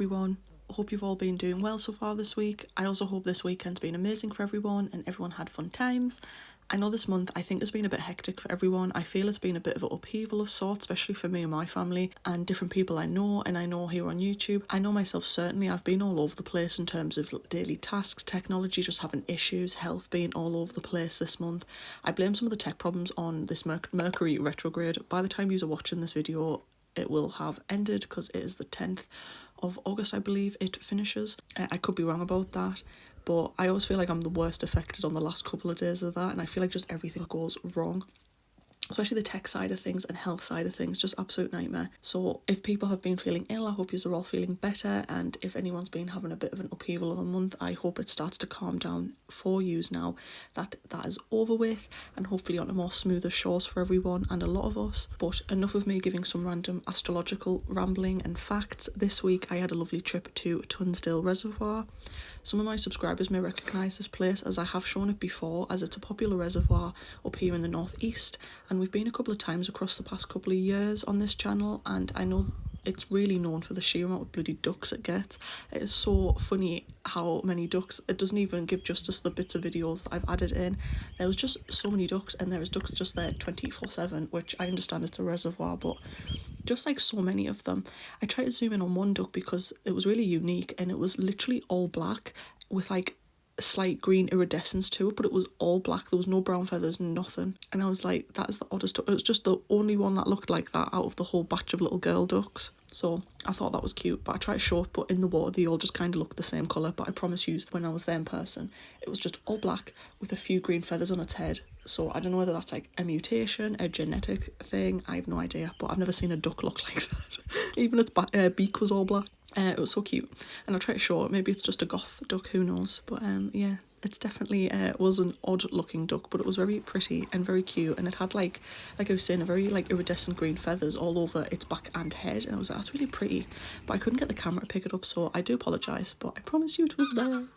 Everyone, I hope you've all been doing well so far this week. I also hope this weekend's been amazing for everyone and everyone had fun times. I know this month I think has been a bit hectic for everyone. I feel it's been a bit of an upheaval of sorts, especially for me and my family and different people I know and I know here on YouTube. I know myself certainly, I've been all over the place in terms of daily tasks, technology just having issues, health being all over the place this month. I blame some of the tech problems on this Mercury retrograde. By the time you're watching this video, it will have ended because it is the 10th of August, I believe it finishes. I could be wrong about that, but I always feel like I'm the worst affected on the last couple of days of that, and I feel like just everything goes wrong. Especially the tech side of things and health side of things, just absolute nightmare. So if people have been feeling ill, I hope you are all feeling better, and if anyone's been having a bit of an upheaval of a month, I hope it starts to calm down for yous now that is over with, and hopefully on a more smoother shores for everyone and a lot of us. But enough of me giving some random astrological rambling and facts. This week I had a lovely trip to Tunstall Reservoir. Some of my subscribers may recognise this place as I have shown it before, as it's a popular reservoir up here in the northeast, and we've been a couple of times across the past couple of years on this channel, and I know it's really known for the sheer amount of bloody ducks it gets. It is so funny how many ducks. It doesn't even give justice to the bits of videos that I've added in. There was just so many ducks, and there was ducks just there 24/7, which I understand it's a reservoir, but just like so many of them. I tried to zoom in on one duck because it was really unique, and it was literally all black with like slight green iridescence to it, but it was all black. There was no brown feathers, nothing. And I was like, that is the oddest duck. It was just the only one that looked like that out of the whole batch of little girl ducks. So I thought that was cute, but I tried to show it, but in the water they all just kind of looked the same colour. But I promise you, when I was there in person, it was just all black with a few green feathers on its head. So I don't know whether that's like a mutation, a genetic thing, I have no idea, but I've never seen a duck look like that. Even its beak was all black. It was so cute, and I'll try to show it. Maybe it's just a goth duck, who knows. But yeah, it's definitely was an odd looking duck, but it was very pretty and very cute, and it had like I was saying, a very like iridescent green feathers all over its back and head, and I was like, that's really pretty, but I couldn't get the camera to pick it up, so I do apologise, but I promise you it was there.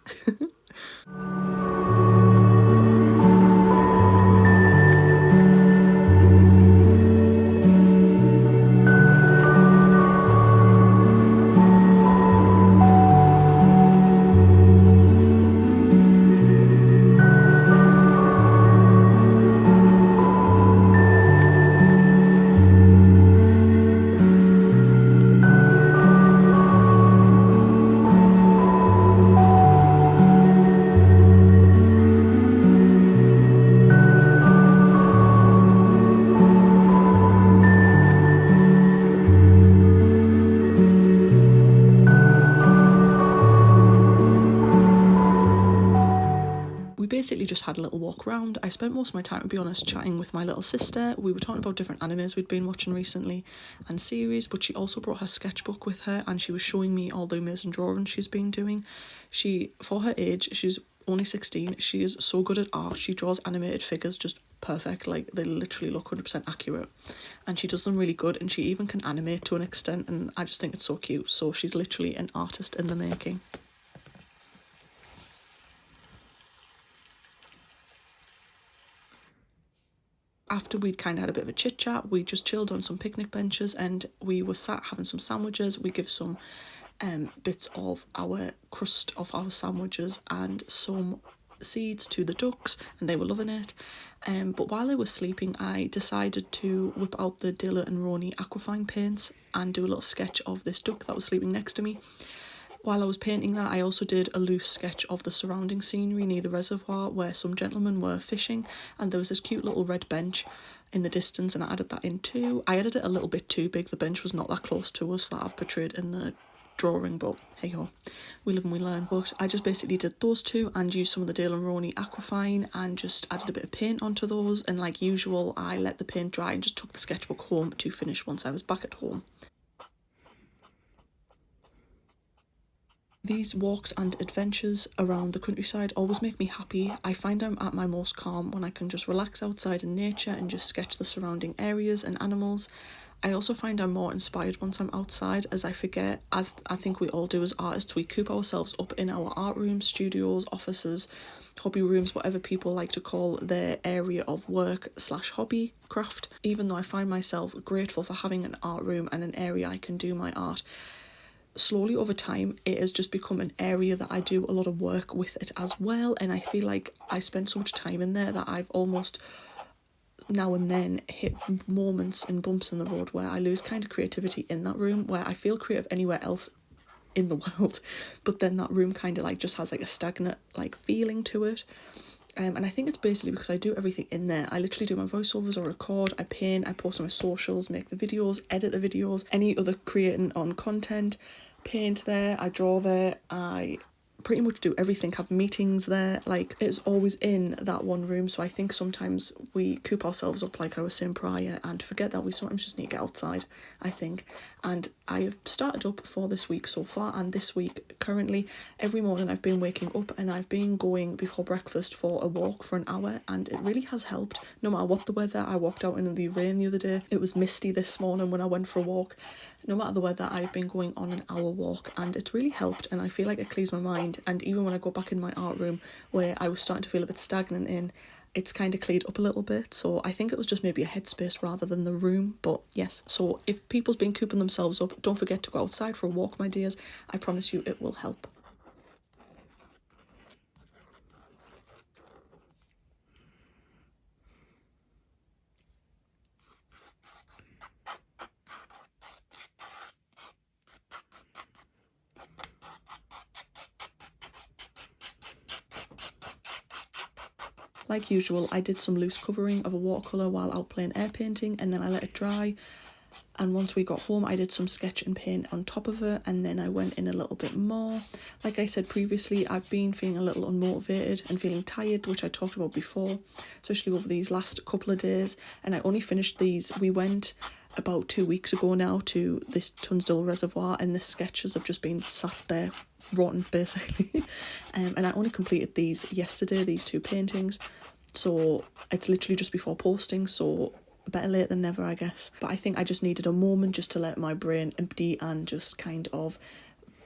Basically just had a little walk around. I spent most of my time, to be honest, chatting with my little sister. We were talking about different animes we'd been watching recently and series, but she also brought her sketchbook with her, and she was showing me all the amazing drawings she's been doing. For her age, she's only 16, she is so good at art. She draws animated figures just perfect, like they literally look 100% accurate, and she does them really good, and she even can animate to an extent, and I just think it's so cute. So she's literally an artist in the making. After we'd kind of had a bit of a chit chat, we just chilled on some picnic benches, and we were sat having some sandwiches. We give some bits of our crust of our sandwiches and some seeds to the ducks, and they were loving it. But while they were sleeping, I decided to whip out the Dilla and Rowney Aquafine paints and do a little sketch of this duck that was sleeping next to me. While I was painting that, I also did a loose sketch of the surrounding scenery near the reservoir where some gentlemen were fishing, and there was this cute little red bench in the distance, and I added that in too. I added it a little bit too big. The bench was not that close to us that I've portrayed in the drawing, but hey ho, we live and we learn. But I just basically did those two and used some of the Dale and Rowney Aquafine and just added a bit of paint onto those, and like usual I let the paint dry and just took the sketchbook home to finish once I was back at home. These walks and adventures around the countryside always make me happy. I find I'm at my most calm when I can just relax outside in nature and just sketch the surrounding areas and animals. I also find I'm more inspired once I'm outside, as I forget, as I think we all do as artists, we coop ourselves up in our art rooms, studios, offices, hobby rooms, whatever people like to call their area of work slash hobby craft. Even though I find myself grateful for having an art room and an area I can do my art, slowly over time it has just become an area that I do a lot of work with it as well, and I feel like I spend so much time in there that I've almost now and then hit moments and bumps in the road where I lose kind of creativity in that room, where I feel creative anywhere else in the world, but then that room kind of like just has like a stagnant like feeling to it. And I think it's basically because I do everything in there. I literally do my voiceovers, or record, I paint, I post on my socials, make the videos, edit the videos, any other creating on content, paint there, I draw there, I pretty much do everything, have meetings there. Like, it's always in that one room. So I think sometimes we coop ourselves up, like I was saying prior, and forget that we sometimes just need to get outside, I think. And I have started up for this week so far, and this week currently every morning I've been waking up and I've been going before breakfast for a walk for an hour, and it really has helped no matter what the weather. I walked out in the rain the other day, it was misty this morning when I went for a walk. No matter the weather, I've been going on an hour walk, and it's really helped, and I feel like it clears my mind. And even when I go back in my art room where I was starting to feel a bit stagnant in, it's kind of cleared up a little bit. So I think it was just maybe a headspace rather than the room. But yes, so if people's been cooping themselves up, don't forget to go outside for a walk, my dears. I promise you it will help. Like usual, I did some loose covering of a watercolour while out plein air painting, and then I let it dry. And once we got home, I did some sketch and paint on top of it, and then I went in a little bit more. Like I said previously, I've been feeling a little unmotivated and feeling tired, which I talked about before, especially over these last couple of days. And I only finished these. We went about 2 weeks ago now to this Tunstall Reservoir, and the sketches have just been sat there rotten basically. And I only completed these yesterday, these two paintings, so it's literally just before posting, so better late than never, I guess. But I think I just needed a moment just to let my brain empty and just kind of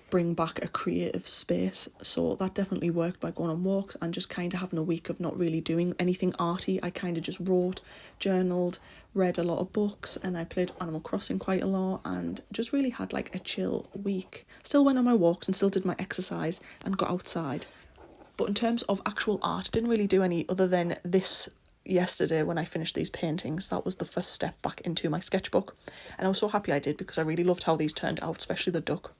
bring back a creative space. So that definitely worked by going on walks and just kind of having a week of not really doing anything arty. I kind of just wrote, journaled, read a lot of books, and I played Animal Crossing quite a lot, and just really had like a chill week. Still went on my walks and still did my exercise and got outside. But in terms of actual art, didn't really do any other than this yesterday when I finished these paintings. That was the first step back into my sketchbook, and I was so happy I did because I really loved how these turned out, especially the duck.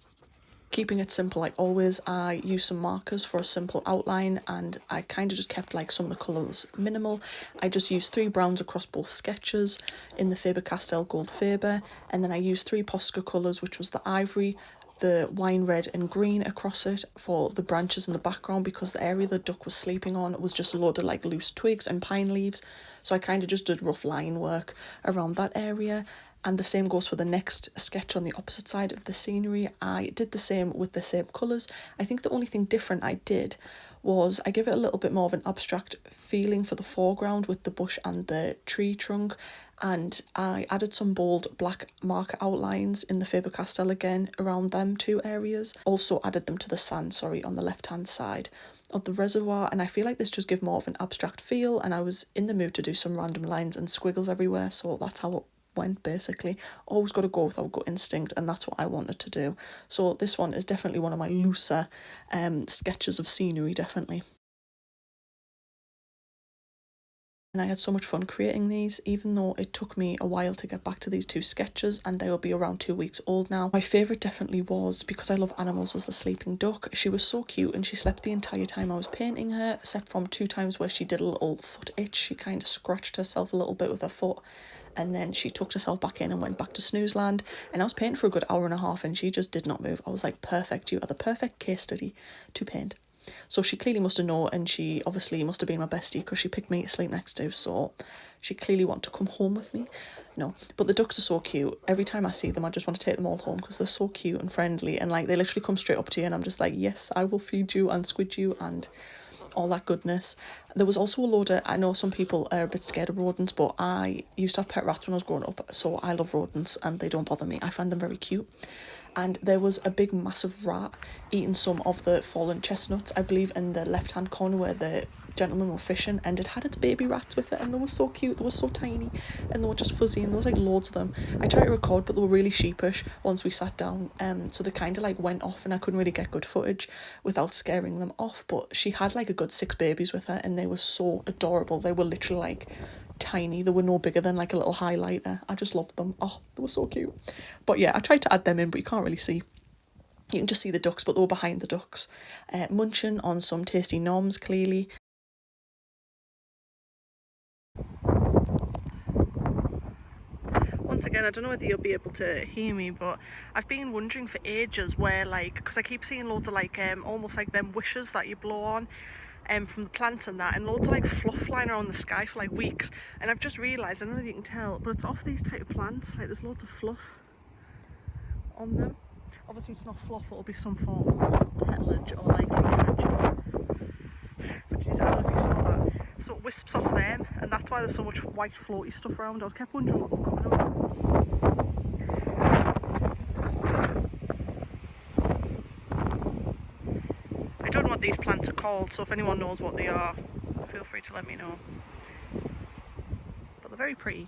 Keeping it simple like always, I used some markers for a simple outline, and I kind of just kept like some of the colours minimal. I just used 3 browns across both sketches in the Faber-Castell Gold Faber, and then I used 3 Posca colours, which was the ivory, the wine red and green across it for the branches in the background, because the area the duck was sleeping on was just a load of like loose twigs and pine leaves. So I kind of just did rough line work around that area. And the same goes for the next sketch on the opposite side of the scenery. I did the same with the same colours. I think the only thing different I did was I give it a little bit more of an abstract feeling for the foreground with the bush and the tree trunk, and I added some bold black marker outlines in the Faber-Castell again around them 2 areas. Also added them to the sand, on the left hand side of the reservoir, and I feel like this just gives more of an abstract feel, and I was in the mood to do some random lines and squiggles everywhere, so that's how it went basically. Always got to go with our gut instinct, and that's what I wanted to do. So this one is definitely one of my looser sketches of scenery, definitely. And I had so much fun creating these, even though it took me a while to get back to these 2 sketches, and they will be around 2 weeks old now. My favourite definitely was, because I love animals, was the sleeping duck. She was so cute, and she slept the entire time I was painting her, except from 2 times where she did a little foot itch. She kind of scratched herself a little bit with her foot, and then she tucked herself back in and went back to snooze land. And I was painting for a good hour and a half, and she just did not move. I was like, perfect, you are the perfect case study to paint. So she clearly must have known, and she obviously must have been my bestie because she picked me to sleep next to, so she clearly wanted to come home with me. No, but the ducks are so cute. Every time I see them, I just want to take them all home because they're so cute and friendly, and like they literally come straight up to you, and I'm just like, yes, I will feed you and squid you and all that goodness. There was also a load of, I know some people are a bit scared of rodents, but I used to have pet rats when I was growing up, so I love rodents and they don't bother me. I find them very cute. And there was a big massive rat eating some of the fallen chestnuts, I believe in the left hand corner where the gentleman were fishing, and it had its baby rats with it, and they were so cute, they were so tiny, and they were just fuzzy, and there was like loads of them. I tried to record, but they were really sheepish once we sat down, so they kind of like went off, and I couldn't really get good footage without scaring them off. But she had like a good 6 babies with her, and they were so adorable. They were literally like tiny. They were no bigger than like a little highlighter. I just loved them. Oh, they were so cute. But yeah, I tried to add them in, but you can't really see. You can just see the ducks, but they were behind the ducks, munching on some tasty noms, clearly. Once again, I don't know whether you'll be able to hear me, but I've been wondering for ages where, like, because I keep seeing loads of like almost like them wishes that you blow on from the plants and that, and loads of like fluff flying around the sky for like weeks, and I've just realised, I don't know if you can tell, but it's off these type of plants, like there's loads of fluff on them. Obviously it's not fluff, it'll be some form of petalage or like leafage. But geez, I don't know if you saw that. So it wisps off them, and that's why there's so much white floaty stuff around. I kept wondering what they were coming up. I don't know what these plants are called, so if anyone knows what they are, feel free to let me know. But they're very pretty.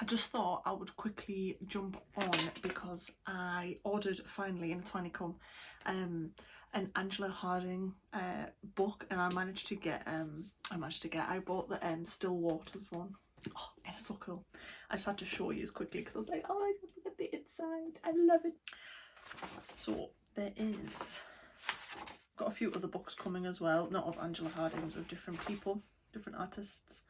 I just thought I would quickly jump on because I ordered finally, and it's finally come, an Angela Harding book, and I bought the Still Waters one. Oh, and it's so cool. I just had to show you quickly because I was like, oh my god, look at the inside. I love it. So there is, got a few other books coming as well, not of Angela Harding's, of different people, different artists.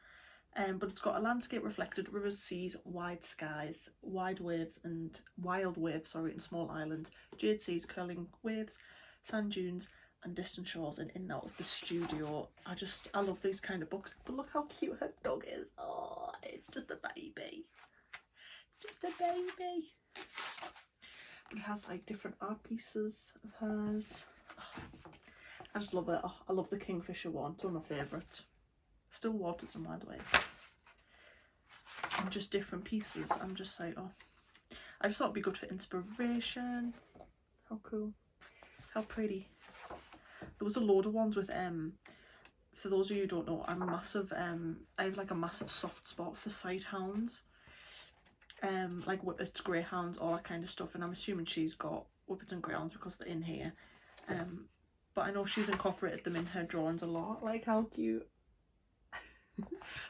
But it's got a landscape reflected, rivers, seas, wide skies, wild waves and small islands, jade seas, curling waves, sand dunes and distant shores, and in and out of the studio. I love these kind of books. But look how cute her dog is. Oh, it's just a baby. It's just a baby. But it has like different art pieces of hers. Oh, I just love it. Oh, I love the Kingfisher one. It's one of my favourites. Still Waters and Wild Waves. And just different pieces. I'm just like, oh, I just thought it'd be good for inspiration. How cool. How pretty. There was a load of ones with for those of you who don't know, I'm a massive I have like a massive soft spot for sighthounds. Like whippets, greyhounds, all that kind of stuff, and I'm assuming she's got whippets and greyhounds because they're in here. But I know she's incorporated them in her drawings a lot. Like, how cute.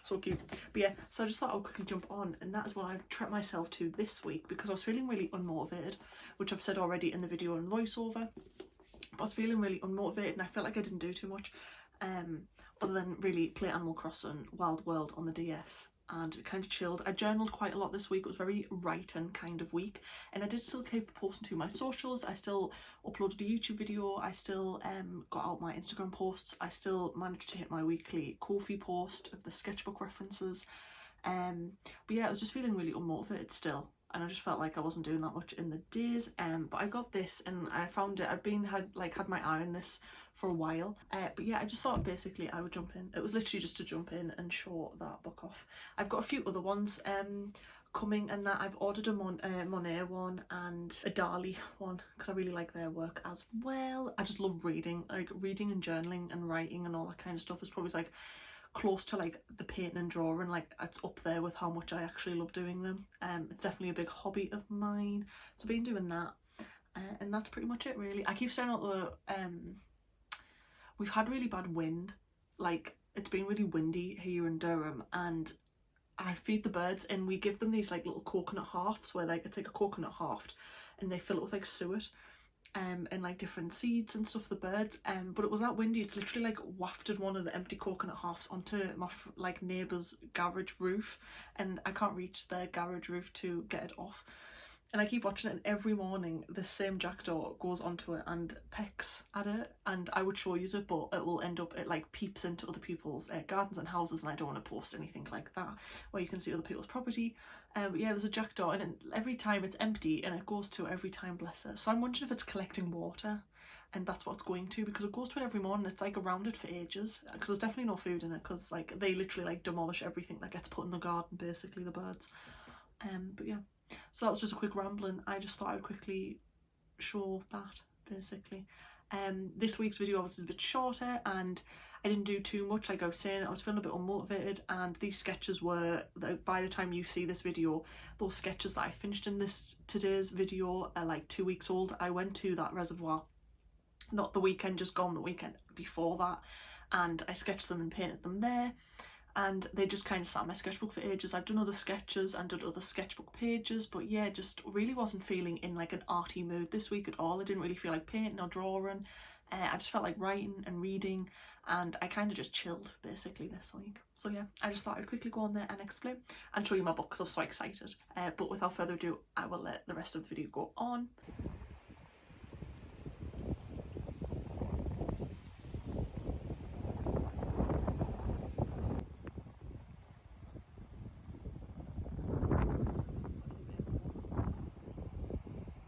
So cute. But yeah, so I just thought I would quickly jump on, and that is what I've treated myself to this week because I was feeling really unmotivated, which I've said already in the video and voiceover. But I was feeling really unmotivated, and I felt like I didn't do too much other than really play Animal Crossing Wild World on the DS, and kind of chilled. I journaled quite a lot this week. It was very writing kind of week, and I did still keep posting to my socials. I still uploaded a YouTube video. I still got out my Instagram posts. I still managed to hit my weekly Ko-fi post of the sketchbook references. But yeah, I was just feeling really unmotivated still, and I just felt like I wasn't doing that much in the days. But I got this, and I found it. I've had my eye on this for a while. But yeah, I just thought basically I would jump in. It was literally just to jump in and show that book off. I've got a few other ones coming, and that I've ordered a Monet one and a Dali one because I really like their work as well. I just love reading, like reading and journaling and writing and all that kind of stuff is probably like close to like the painting and drawing. Like, it's up there with how much I actually love doing them. It's definitely a big hobby of mine, so I've been doing that, and that's pretty much it really. I keep staring out the we've had really bad wind like it's been really windy here in Durham, and I feed the birds and we give them these like little coconut halves where like it's like a coconut half and they fill it with like suet and like different seeds and stuff for the birds, but it was that windy it's literally like wafted one of the empty coconut halves onto my like neighbour's garage roof, and I can't reach their garage roof to get it off. And I keep watching it, and every morning the same jackdaw goes onto it and pecks at it, and I would show you it, but it will end up, it like peeps into other people's gardens and houses, and I don't want to post anything like that where you can see other people's property. But yeah, there's a jackdaw, and every time it's empty and it goes to it every time, bless it. So I'm wondering if it's collecting water, and that's what it's going to, because it goes to it every morning. It's like around it for ages, because there's definitely no food in it, because like they literally like demolish everything that gets put in the garden, basically, the birds. But yeah, so that was just a quick rambling. I just thought I would quickly show that, basically. This week's video obviously is a bit shorter, and I didn't do too much. Like I was saying, I was feeling a bit unmotivated, and these sketches were, by the time you see this video, those sketches that I finished in today's video are like 2 weeks old. I went to that reservoir, not the weekend just gone, the weekend before that, and I sketched them and painted them there. And they just kind of sat in my sketchbook for ages. I've done other sketches and done other sketchbook pages, but yeah, just really wasn't feeling in like an arty mood this week at all. I didn't really feel like painting or drawing. I just felt like writing and reading, and I kind of just chilled basically this week. So yeah, I just thought I'd quickly go on there and explain and show you my book because I'm so excited. But without further ado, I will let the rest of the video go on.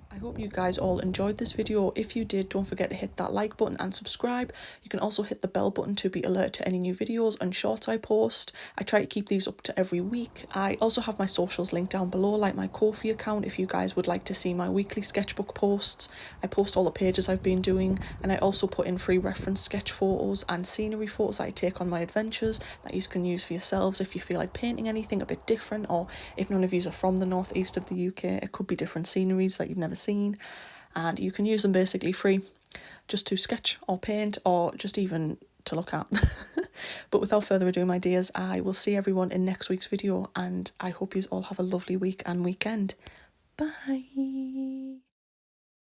I hope you guys all enjoyed this video. If you did, don't forget to hit that like button and subscribe. You can also hit the bell button to be alerted to any new videos and shorts I post. I try to keep these up to every week. I also have my socials linked down below, like my Ko-fi account, if you guys would like to see my weekly sketchbook posts. I post all the pages I've been doing, and I also put in free reference sketch photos and scenery photos that I take on my adventures that you can use for yourselves if you feel like painting anything a bit different, or if none of you are from the northeast of the UK, it could be different sceneries that you've never seen. And you can use them basically free just to sketch or paint or just even to look at. But without further ado, my dears, I will see everyone in next week's video, and I hope you all have a lovely week and weekend. Bye.